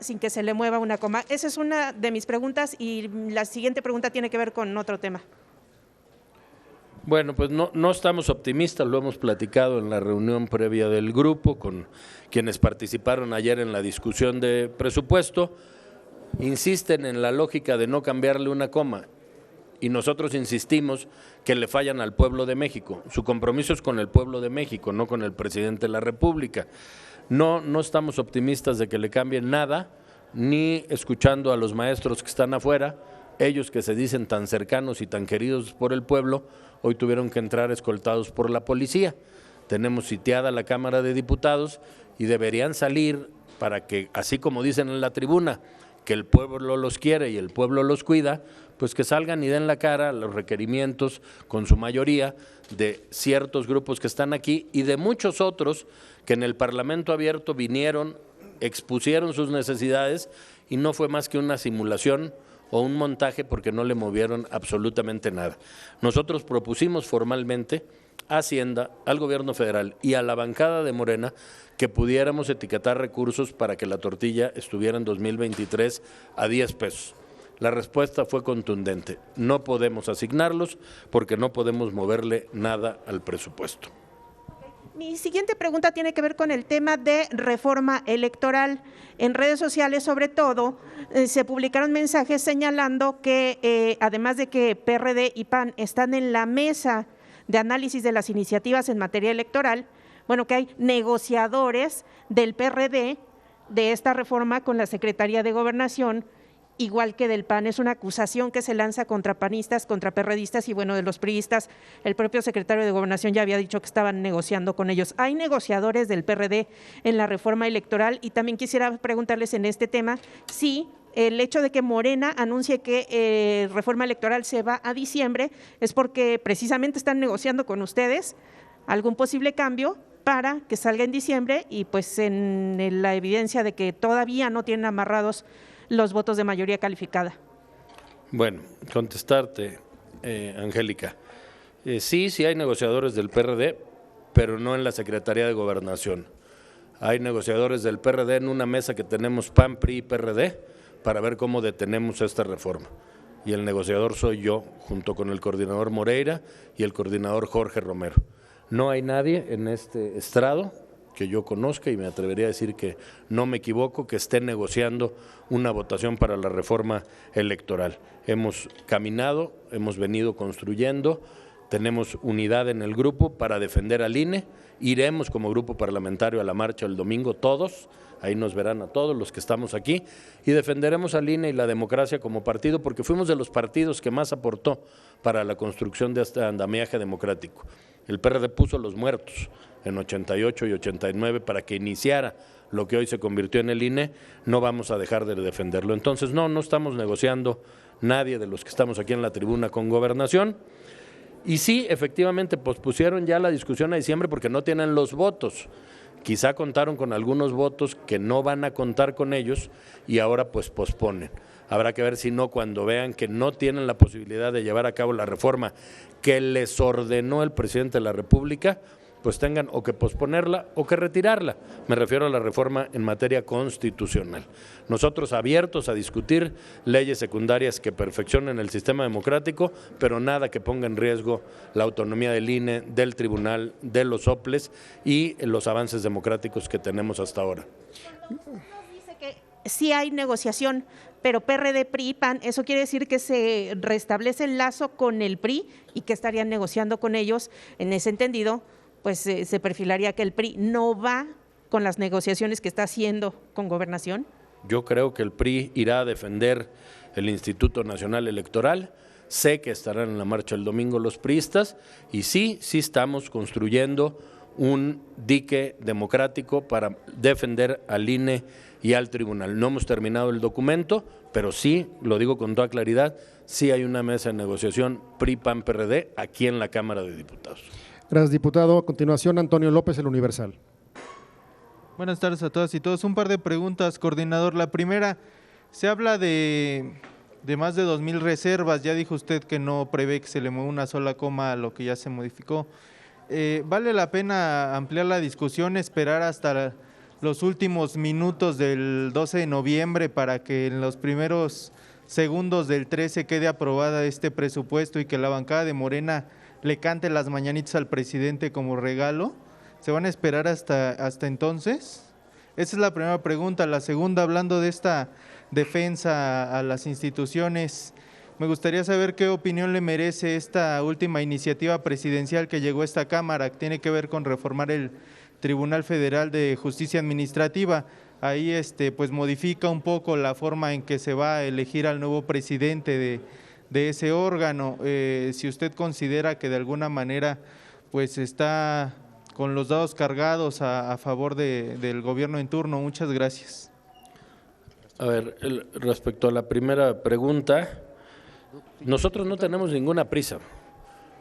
sin que se le mueva una coma. Esa es una de mis preguntas y la siguiente pregunta tiene que ver con otro tema. Bueno, pues no estamos optimistas, lo hemos platicado en la reunión previa del grupo con quienes participaron ayer en la discusión de presupuesto. Insisten en la lógica de no cambiarle una coma y nosotros insistimos que le fallan al pueblo de México. Su compromiso es con el pueblo de México, no con el presidente de la República. No estamos optimistas de que le cambien nada, ni escuchando a los maestros que están afuera, ellos que se dicen tan cercanos y tan queridos por el pueblo, hoy tuvieron que entrar escoltados por la policía. Tenemos sitiada la Cámara de Diputados y deberían salir para que, así como dicen en la tribuna, que el pueblo los quiere y el pueblo los cuida, pues que salgan y den la cara a los requerimientos, con su mayoría, de ciertos grupos que están aquí y de muchos otros que en el Parlamento abierto vinieron, expusieron sus necesidades y no fue más que una simulación o un montaje porque no le movieron absolutamente nada. Nosotros propusimos formalmente a Hacienda, al Gobierno federal y a la bancada de Morena que pudiéramos etiquetar recursos para que la tortilla estuviera en 2023 a 10 pesos. La respuesta fue contundente, no podemos asignarlos porque no podemos moverle nada al presupuesto. Mi siguiente pregunta tiene que ver con el tema de reforma electoral. En redes sociales, sobre todo, se publicaron mensajes señalando que, además de que PRD y PAN están en la mesa de análisis de las iniciativas en materia electoral, bueno, que hay negociadores del PRD de esta reforma con la Secretaría de Gobernación, igual que del PAN. Es una acusación que se lanza contra panistas, contra perredistas y bueno, de los priistas. El propio secretario de Gobernación ya había dicho que estaban negociando con ellos. ¿Hay negociadores del PRD en la reforma electoral? Y también quisiera preguntarles en este tema si el hecho de que Morena anuncie que reforma electoral se va a diciembre es porque precisamente están negociando con ustedes algún posible cambio para que salga en diciembre y pues en la evidencia de que todavía no tienen amarrados los votos de mayoría calificada. Bueno, contestarte, Angélica. Sí hay negociadores del PRD, pero no en la Secretaría de Gobernación. Hay negociadores del PRD en una mesa que tenemos PAN, PRI y PRD para ver cómo detenemos esta reforma. Y el negociador soy yo, junto con el coordinador Moreira y el coordinador Jorge Romero. No hay nadie en este estrado que yo conozca, y me atrevería a decir que no me equivoco, que esté negociando una votación para la reforma electoral. Hemos caminado, hemos venido construyendo, tenemos unidad en el grupo para defender al INE, iremos como grupo parlamentario a la marcha el domingo todos, ahí nos verán a todos los que estamos aquí, y defenderemos al INE y la democracia como partido, porque fuimos de los partidos que más aportó para la construcción de este andamiaje democrático. El PRD puso los muertos en 88 y 89 para que iniciara lo que hoy se convirtió en el INE, no vamos a dejar de defenderlo. Entonces, no estamos negociando nadie de los que estamos aquí en la tribuna con Gobernación. Y sí, efectivamente, pospusieron ya la discusión a diciembre porque no tienen los votos. Quizá contaron con algunos votos que no van a contar con ellos y ahora pues posponen. Habrá que ver si no, cuando vean que no tienen la posibilidad de llevar a cabo la reforma que les ordenó el presidente de la República, pues tengan o que posponerla o que retirarla. Me refiero a la reforma en materia constitucional. Nosotros abiertos a discutir leyes secundarias que perfeccionen el sistema democrático, pero nada que ponga en riesgo la autonomía del INE, del tribunal, de los soples y los avances democráticos que tenemos hasta ahora. Dice que sí hay negociación, pero PRD, PRI y PAN, eso quiere decir que se restablece el lazo con el PRI y que estarían negociando con ellos. En ese entendido, pues se perfilaría que el PRI no va con las negociaciones que está haciendo con Gobernación. Yo creo que el PRI irá a defender el Instituto Nacional Electoral. Sé que estarán en la marcha el domingo los priistas y sí estamos construyendo un dique democrático para defender al INE y al tribunal. No hemos terminado el documento, pero sí, lo digo con toda claridad, sí hay una mesa de negociación PRI-PAN-PRD aquí en la Cámara de Diputados. Gracias, diputado. A continuación, Antonio López, El Universal. Buenas tardes a todas y todos. Un par de preguntas, coordinador. La primera, se habla de más de 2,000 reservas. Ya dijo usted que no prevé que se le mueva una sola coma a lo que ya se modificó. ¿Vale la pena ampliar la discusión, esperar hasta los últimos minutos del 12 de noviembre para que en los primeros segundos del 13 quede aprobada este presupuesto y que la bancada de Morena le cante las mañanitas al presidente como regalo? ¿Se van a esperar hasta entonces? Esa es la primera pregunta. La segunda, hablando de esta defensa a las instituciones, me gustaría saber qué opinión le merece esta última iniciativa presidencial que llegó a esta Cámara, que tiene que ver con reformar el Tribunal Federal de Justicia Administrativa. Ahí pues modifica un poco la forma en que se va a elegir al nuevo presidente de ese órgano. Si usted considera que de alguna manera pues está con los dados cargados a favor del gobierno en turno. Muchas gracias. A ver, respecto a la primera pregunta, nosotros no tenemos ninguna prisa.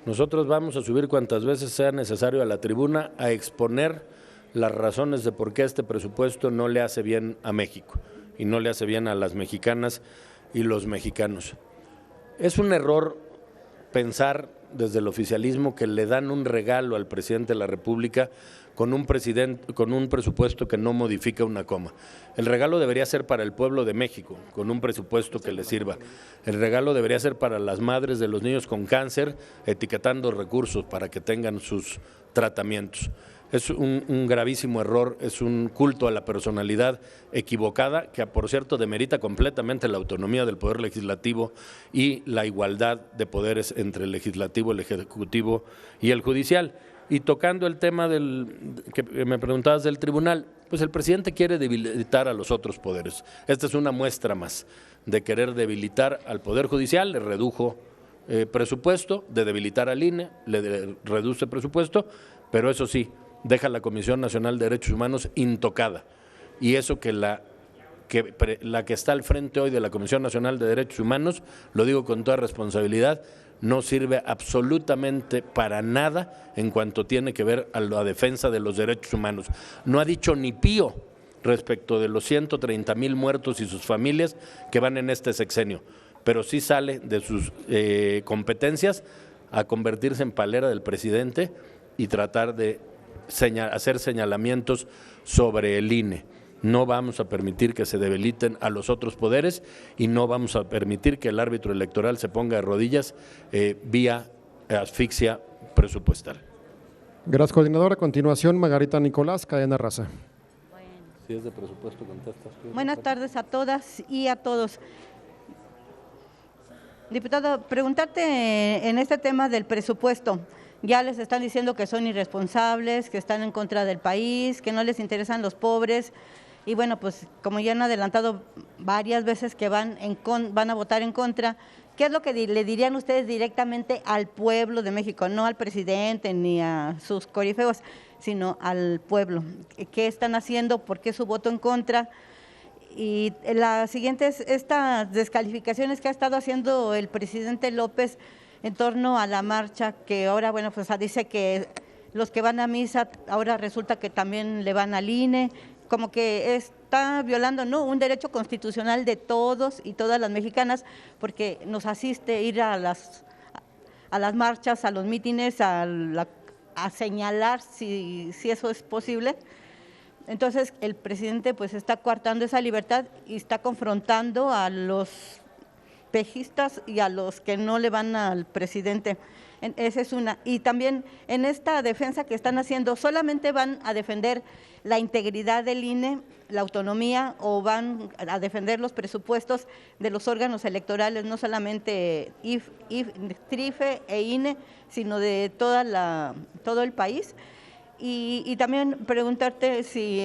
Nosotros vamos a subir cuantas veces sea necesario a la tribuna a exponer las razones de por qué este presupuesto no le hace bien a México y no le hace bien a las mexicanas y los mexicanos. Es un error pensar desde el oficialismo que le dan un regalo al presidente de la República con un presupuesto que no modifica una coma. El regalo debería ser para el pueblo de México, con un presupuesto que le sirva. El regalo debería ser para las madres de los niños con cáncer, etiquetando recursos para que tengan sus tratamientos. Es un gravísimo error, es un culto a la personalidad equivocada que, por cierto, demerita completamente la autonomía del Poder Legislativo y la igualdad de poderes entre el Legislativo, el Ejecutivo y el Judicial. Y tocando el tema que me preguntabas del tribunal, pues el presidente quiere debilitar a los otros poderes. Esta es una muestra más de querer debilitar al Poder Judicial, le redujo presupuesto, de debilitar al INE, le reduce presupuesto, pero eso sí, deja la Comisión Nacional de Derechos Humanos intocada. Y eso que la que está al frente hoy de la Comisión Nacional de Derechos Humanos, lo digo con toda responsabilidad, no sirve absolutamente para nada en cuanto tiene que ver a la defensa de los derechos humanos. No ha dicho ni pío respecto de los 130,000 muertos y sus familias que van en este sexenio, pero sí sale de sus competencias a convertirse en palera del presidente y tratar de hacer señalamientos sobre el INE. No vamos a permitir que se debiliten a los otros poderes y no vamos a permitir que el árbitro electoral se ponga de rodillas vía asfixia presupuestal. Gracias, coordinador. A continuación, Margarita Nicolás, Cadena Raza. Si es de presupuesto, contestas. Buenas tardes a todas y a todos. Diputado, preguntarte en este tema del presupuesto. Ya les están diciendo que son irresponsables, que están en contra del país, que no les interesan los pobres. Y bueno, pues como ya han adelantado varias veces que van a votar en contra, ¿qué es lo que le dirían ustedes directamente al pueblo de México? No al presidente ni a sus corifeos, sino al pueblo. ¿Qué están haciendo? ¿Por qué su voto en contra? Y la siguiente es estas descalificaciones que ha estado haciendo el presidente López en torno a la marcha, que ahora, bueno, pues dice que los que van a misa ahora resulta que también le van al INE, como que está violando un derecho constitucional de todos y todas las mexicanas, porque nos asiste ir a las marchas, a los mítines, a señalar si eso es posible. Entonces el presidente pues está coartando esa libertad y está confrontando a los pejistas y a los que no le van al presidente. Esa es una. Y también en esta defensa que están haciendo, ¿solamente van a defender la integridad del INE, la autonomía, o van a defender los presupuestos de los órganos electorales, no solamente TRIFE e INE, sino de todo el país? Y también preguntarte si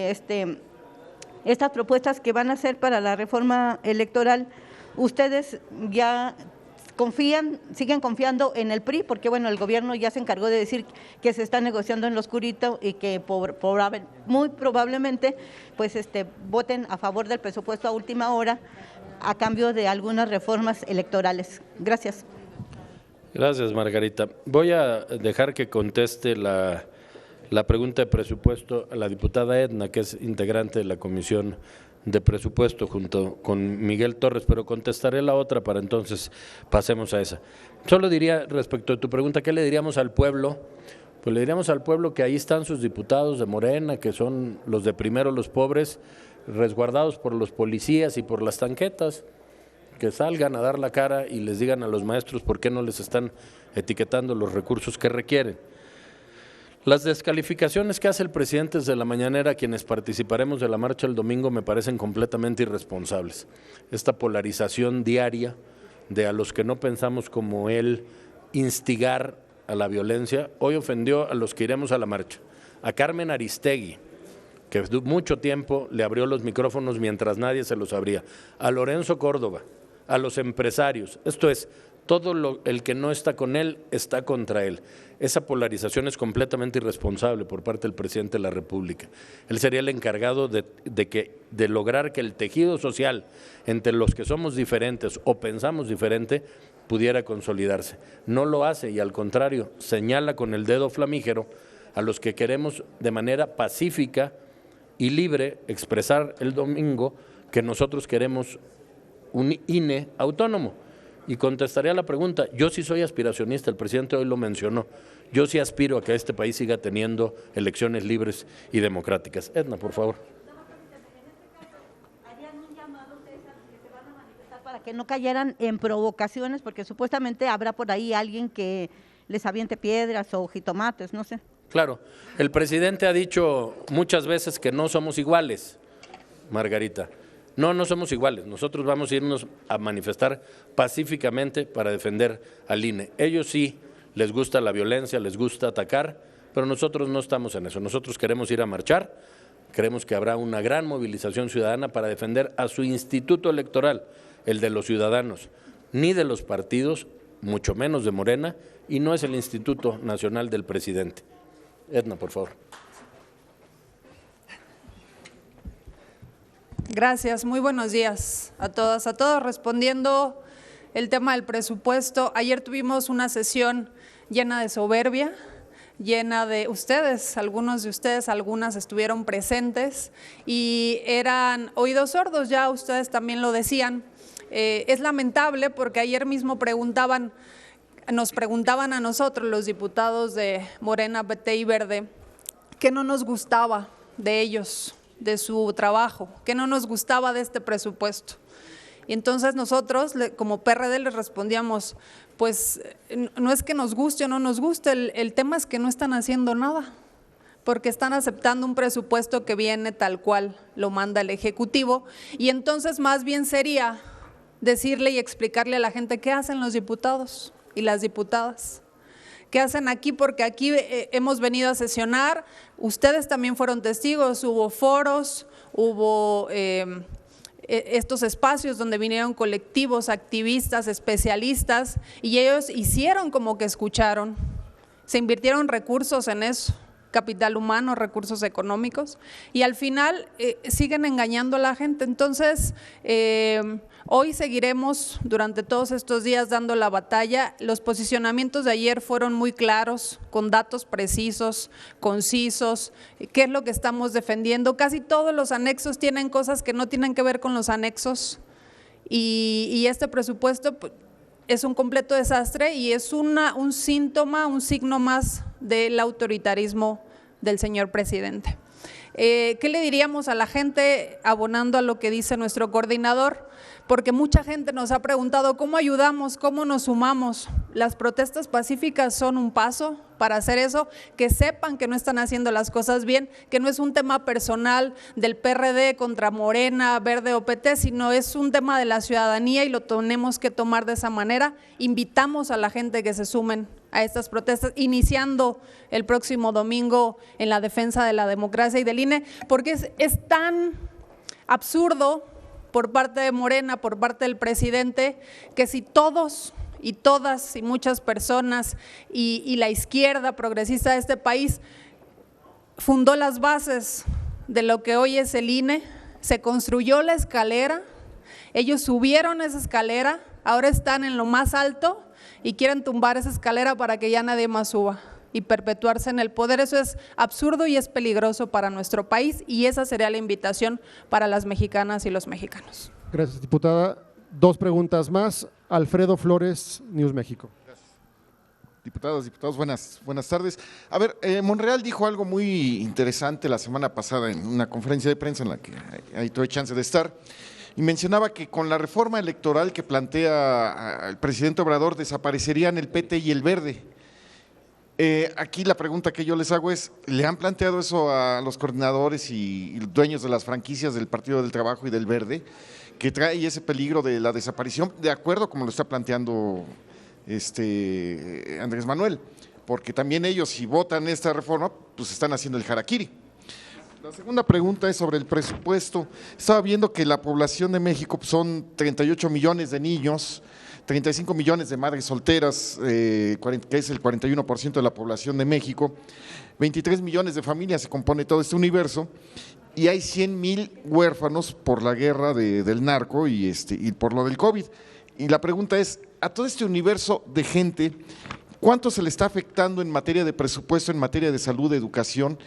estas propuestas que van a hacer para la reforma electoral, ¿ustedes ya siguen confiando en el PRI? Porque bueno, el gobierno ya se encargó de decir que se está negociando en lo oscurito y que muy probablemente pues voten a favor del presupuesto a última hora a cambio de algunas reformas electorales. Gracias. Gracias, Margarita. Voy a dejar que conteste la pregunta de presupuesto a la diputada Edna, que es integrante de la Comisión de Presupuesto junto con Miguel Torres, pero contestaré la otra para entonces pasemos a esa. Solo diría respecto a tu pregunta, ¿qué le diríamos al pueblo? Pues le diríamos al pueblo que ahí están sus diputados de Morena, que son los de primero los pobres, resguardados por los policías y por las tanquetas, que salgan a dar la cara y les digan a los maestros por qué no les están etiquetando los recursos que requieren. Las descalificaciones que hace el presidente desde la mañanera, quienes participaremos de la marcha el domingo, me parecen completamente irresponsables. Esta polarización diaria de a los que no pensamos como él instigar a la violencia, hoy ofendió a los que iremos a la marcha, a Carmen Aristegui, que mucho tiempo le abrió los micrófonos mientras nadie se los abría, a Lorenzo Córdoba, a los empresarios, esto es, todo el que no está con él está contra él. Esa polarización es completamente irresponsable por parte del presidente de la República. Él sería el encargado de lograr que el tejido social entre los que somos diferentes o pensamos diferente pudiera consolidarse. No lo hace y al contrario señala con el dedo flamígero a los que queremos de manera pacífica y libre expresar el domingo que nosotros queremos un INE autónomo. Y contestaría la pregunta, yo sí soy aspiracionista, el presidente hoy lo mencionó, yo sí aspiro a que este país siga teniendo elecciones libres y democráticas. Edna, por favor. ¿Harían un llamado, César, que se van a manifestar para que no cayeran en provocaciones? Porque supuestamente habrá por ahí alguien que les aviente piedras o jitomates, no sé. Claro, el presidente ha dicho muchas veces que no somos iguales, Margarita. No somos iguales, nosotros vamos a irnos a manifestar pacíficamente para defender al INE. Ellos sí les gusta la violencia, les gusta atacar, pero nosotros no estamos en eso. Nosotros queremos ir a marchar, creemos que habrá una gran movilización ciudadana para defender a su instituto electoral, el de los ciudadanos, ni de los partidos, mucho menos de Morena, y no es el Instituto Nacional del Presidente. Edna, por favor. Gracias, muy buenos días a todas, a todos. Respondiendo el tema del presupuesto, ayer tuvimos una sesión llena de soberbia, llena de ustedes, algunos de ustedes, algunas estuvieron presentes y eran oídos sordos, ya ustedes también lo decían. Es lamentable porque ayer mismo nos preguntaban a nosotros, los diputados de Morena, PT y Verde, qué no nos gustaba de ellos, de su trabajo, que no nos gustaba de este presupuesto. Y entonces nosotros, como PRD, les respondíamos, pues no es que nos guste o no nos guste, el tema es que no están haciendo nada, porque están aceptando un presupuesto que viene tal cual lo manda el Ejecutivo, y entonces más bien sería decirle y explicarle a la gente qué hacen los diputados y las diputadas. ¿Qué hacen aquí? Porque aquí hemos venido a sesionar, ustedes también fueron testigos, hubo foros, hubo estos espacios donde vinieron colectivos, activistas, especialistas, y ellos hicieron como que escucharon, se invirtieron recursos en eso, capital humano, recursos económicos, y al final siguen engañando a la gente. Entonces, hoy seguiremos durante todos estos días dando la batalla. Los posicionamientos de ayer fueron muy claros, con datos precisos, concisos, qué es lo que estamos defendiendo. Casi todos los anexos tienen cosas que no tienen que ver con los anexos, y este presupuesto es un completo desastre y es un síntoma, un signo más del autoritarismo del señor presidente. ¿Qué le diríamos a la gente abonando a lo que dice nuestro coordinador? Porque mucha gente nos ha preguntado cómo ayudamos, cómo nos sumamos. Las protestas pacíficas son un paso para hacer eso, que sepan que no están haciendo las cosas bien, que no es un tema personal del PRD contra Morena, Verde o PT, sino es un tema de la ciudadanía y lo tenemos que tomar de esa manera. Invitamos a la gente que se sumen a estas protestas, iniciando el próximo domingo en la defensa de la democracia y del INE, porque es tan absurdo por parte de Morena, por parte del presidente, que si todos y todas y muchas personas y la izquierda progresista de este país fundó las bases de lo que hoy es el INE, se construyó la escalera, ellos subieron esa escalera, ahora están en lo más alto y quieren tumbar esa escalera para que ya nadie más suba y perpetuarse en el poder. Eso es absurdo y es peligroso para nuestro país, y esa sería la invitación para las mexicanas y los mexicanos. Gracias, diputada. Dos preguntas más. Alfredo Flores, News México. Diputadas, diputados, buenas tardes. A ver, Monreal dijo algo muy interesante la semana pasada en una conferencia de prensa en la que ahí tuve chance de estar, y mencionaba que con la reforma electoral que plantea el presidente Obrador desaparecerían el PT y el Verde. Aquí la pregunta que yo les hago es, ¿le han planteado eso a los coordinadores y dueños de las franquicias del Partido del Trabajo y del Verde, que trae ese peligro de la desaparición, de acuerdo como lo está planteando Andrés Manuel? Porque también ellos, si votan esta reforma, pues están haciendo el harakiri. La segunda pregunta es sobre el presupuesto. Estaba viendo que la población de México son 38 millones de niños, 35 millones de madres solteras, que es el 41% de la población de México, 23 millones de familias se compone todo este universo, y hay 100,000 huérfanos por la guerra del narco y por lo del COVID. Y la pregunta es, a todo este universo de gente, ¿cuánto se le está afectando en materia de presupuesto, en materia de salud, de educación?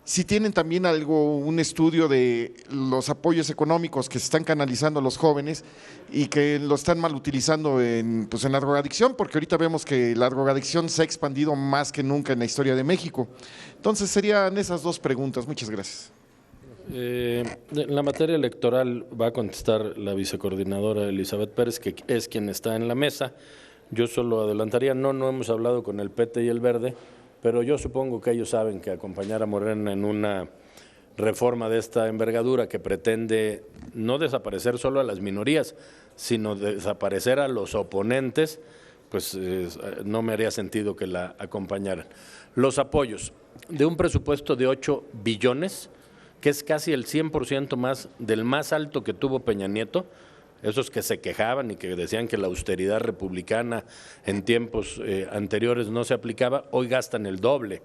Si tienen también un estudio de los apoyos económicos que se están canalizando a los jóvenes y que lo están mal utilizando en la drogadicción, porque ahorita vemos que la drogadicción se ha expandido más que nunca en la historia de México. Entonces serían esas dos preguntas. Muchas gracias. En la materia electoral va a contestar la vicecoordinadora Elizabeth Pérez, que es quien está en la mesa. Yo solo adelantaría, no hemos hablado con el PT y el Verde, pero yo supongo que ellos saben que acompañar a Morena en una reforma de esta envergadura que pretende no desaparecer solo a las minorías, sino desaparecer a los oponentes, pues no me haría sentido que la acompañaran. Los apoyos de un presupuesto de 8 billones, que es casi el 100% más del más alto que tuvo Peña Nieto, esos que se quejaban y que decían que la austeridad republicana en tiempos anteriores no se aplicaba, hoy gastan el doble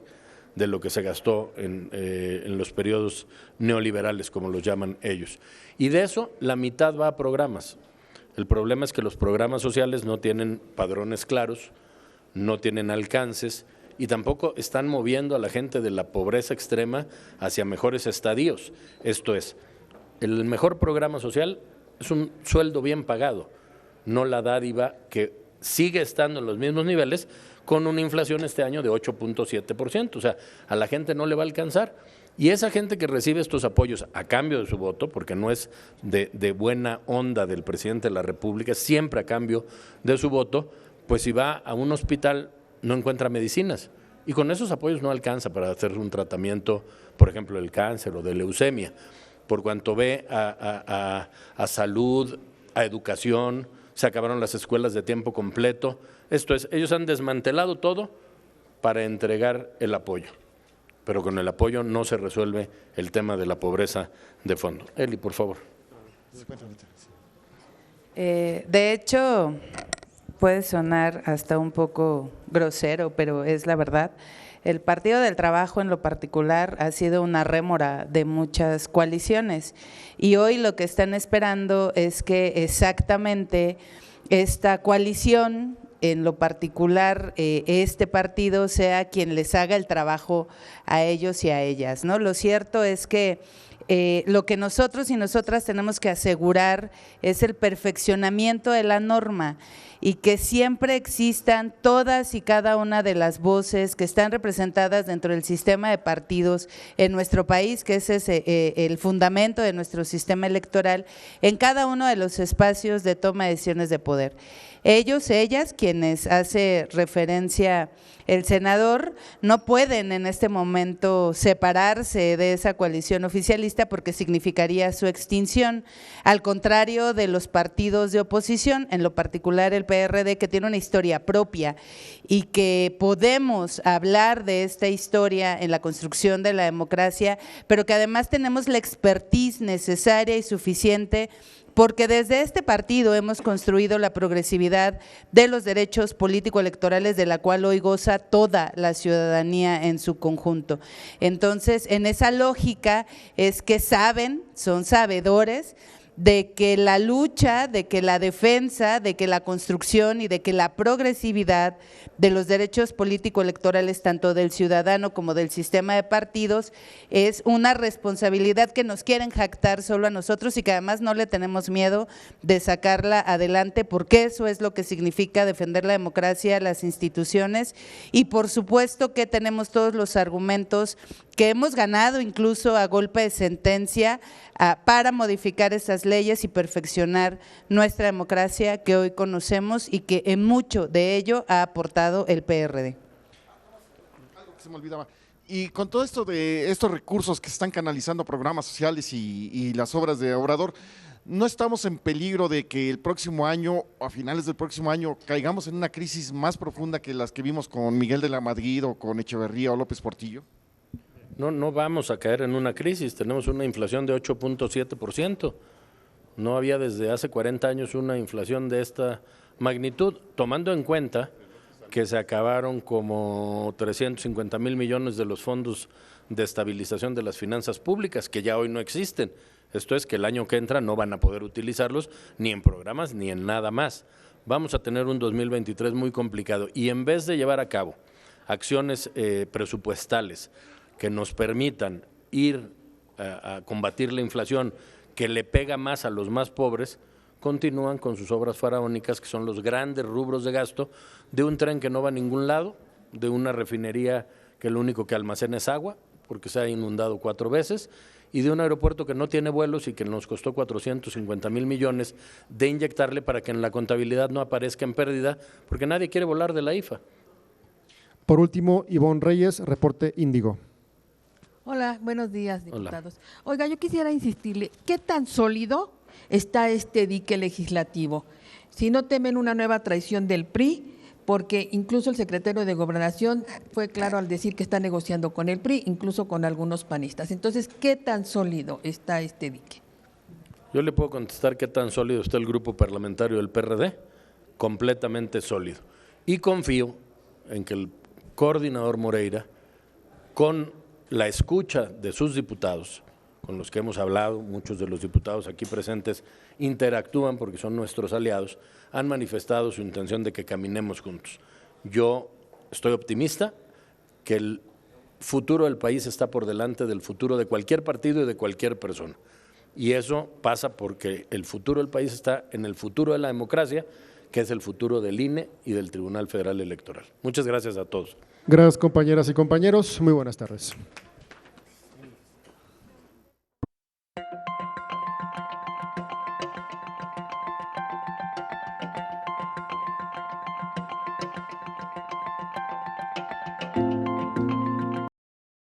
de lo que se gastó en los periodos neoliberales, como los llaman ellos. Y de eso, la mitad va a programas. El problema es que los programas sociales no tienen padrones claros, no tienen alcances y tampoco están moviendo a la gente de la pobreza extrema hacia mejores estadios. Esto es, el mejor programa social es un sueldo bien pagado, no la dádiva que sigue estando en los mismos niveles con una inflación este año de 8.7%, o sea, a la gente no le va a alcanzar. Y esa gente que recibe estos apoyos a cambio de su voto, porque no es de buena onda del presidente de la República, siempre a cambio de su voto, pues si va a un hospital no encuentra medicinas y con esos apoyos no alcanza para hacer un tratamiento, por ejemplo, del cáncer o de leucemia. Por cuanto ve a salud, a educación, se acabaron las escuelas de tiempo completo. Esto es, ellos han desmantelado todo para entregar el apoyo, pero con el apoyo no se resuelve el tema de la pobreza de fondo. Eli, por favor. De hecho, puede sonar hasta un poco grosero, pero es la verdad. El Partido del Trabajo en lo particular ha sido una rémora de muchas coaliciones y hoy lo que están esperando es que exactamente esta coalición, en lo particular este partido, sea quien les haga el trabajo a ellos y a ellas, ¿no? Lo cierto es que lo que nosotros y nosotras tenemos que asegurar es el perfeccionamiento de la norma y que siempre existan todas y cada una de las voces que están representadas dentro del sistema de partidos en nuestro país, que ese es el fundamento de nuestro sistema electoral, en cada uno de los espacios de toma de decisiones de poder. Ellos, ellas, quienes hace referencia el senador, no pueden en este momento separarse de esa coalición oficialista porque significaría su extinción, al contrario de los partidos de oposición, en lo particular el PRD, que tiene una historia propia y que podemos hablar de esta historia en la construcción de la democracia, pero que además tenemos la expertise necesaria y suficiente porque desde este partido hemos construido la progresividad de los derechos político-electorales de la cual hoy goza toda la ciudadanía en su conjunto. Entonces, en esa lógica es que saben, son sabedores de que la lucha, de que la defensa, de que la construcción y de que la progresividad de los derechos político-electorales, tanto del ciudadano como del sistema de partidos, es una responsabilidad que nos quieren jactar solo a nosotros y que además no le tenemos miedo de sacarla adelante, porque eso es lo que significa defender la democracia, las instituciones, y por supuesto que tenemos todos los argumentos que hemos ganado incluso a golpe de sentencia para modificar esas leyes y perfeccionar nuestra democracia que hoy conocemos y que en mucho de ello ha aportado el PRD. Algo que se me olvidaba. Y con todo esto de estos recursos que están canalizando programas sociales y las obras de Obrador, ¿no estamos en peligro de que el próximo año, o a finales del próximo año, caigamos en una crisis más profunda que las que vimos con Miguel de la Madrid o con Echeverría o López Portillo? No vamos a caer en una crisis, tenemos una inflación de 8.7%. No había desde hace 40 años una inflación de esta magnitud, tomando en cuenta que se acabaron como 350,000 millones de los fondos de estabilización de las finanzas públicas, que ya hoy no existen. Esto es que el año que entra no van a poder utilizarlos ni en programas ni en nada más. Vamos a tener un 2023 muy complicado y en vez de llevar a cabo acciones presupuestales que nos permitan ir a combatir la inflación que le pega más a los más pobres, continúan con sus obras faraónicas, que son los grandes rubros de gasto de un tren que no va a ningún lado, de una refinería que lo único que almacena es agua, porque se ha inundado 4 veces, y de un aeropuerto que no tiene vuelos y que nos costó 450,000 millones de inyectarle para que en la contabilidad no aparezca en pérdida, porque nadie quiere volar de la IFA. Por último, Ivonne Reyes, reporte Índigo. Hola, buenos días, diputados. Hola. Oiga, yo quisiera insistirle, ¿qué tan sólido está este dique legislativo? Si no temen una nueva traición del PRI, porque incluso el secretario de Gobernación fue claro al decir que está negociando con el PRI, incluso con algunos panistas. Entonces, ¿qué tan sólido está este dique? Yo le puedo contestar qué tan sólido está el grupo parlamentario del PRD, completamente sólido. Y confío en que el coordinador Moreira, con la escucha de sus diputados, con los que hemos hablado, muchos de los diputados aquí presentes interactúan porque son nuestros aliados, han manifestado su intención de que caminemos juntos. Yo estoy optimista que el futuro del país está por delante del futuro de cualquier partido y de cualquier persona. Y eso pasa porque el futuro del país está en el futuro de la democracia, que es el futuro del INE y del Tribunal Federal Electoral. Muchas gracias a todos. Gracias, compañeras y compañeros. Muy buenas tardes.